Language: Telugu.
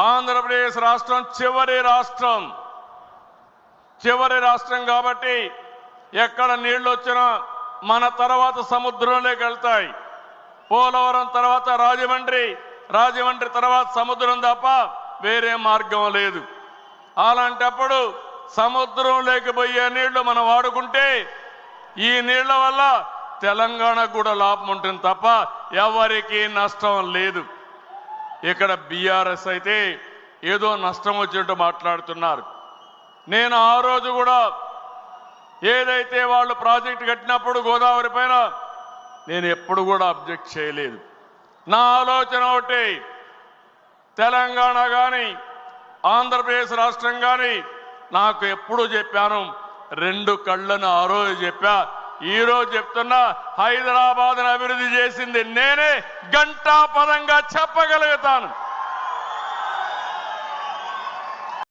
ఆంధ్రప్రదేశ్ రాష్ట్రం చివరి రాష్ట్రం కాబట్టి ఎక్కడ నీళ్లు వచ్చినా మన తర్వాత సముద్రంలోకి వెళ్తాయి. పోలవరం తర్వాత రాజమండ్రి తర్వాత సముద్రం తప్ప వేరే మార్గం లేదు. అలాంటప్పుడు సముద్రంలోకి పోయే నీళ్లు మనం వాడుకుంటే ఈ నీళ్ల వల్ల తెలంగాణకు కూడా లాభం ఉంటుంది తప్ప ఎవరికీ నష్టం లేదు. ఇక్కడ బీఆర్ఎస్ అయితే ఏదో నష్టం వచ్చినట్టు మాట్లాడుతున్నారు. నేను ఆ రోజు కూడా ఏదైతే వాళ్ళు ప్రాజెక్టు కట్టినప్పుడు గోదావరి పైన నేను ఎప్పుడు కూడా అబ్జెక్ట్ చేయలేదు. నా ఆలోచన ఒకటి, తెలంగాణ కానీ ఆంధ్రప్రదేశ్ రాష్ట్రం కానీ నాకు ఎప్పుడు చెప్పాను, రెండు కళ్ళను ఆ రోజు చెప్పా. ఈ రోజు చెప్తున్నా, హైదరాబాద్ను అభివృద్ధి చేసింది నేనే, గంటాపదంగా చెప్పగలుగుతాను.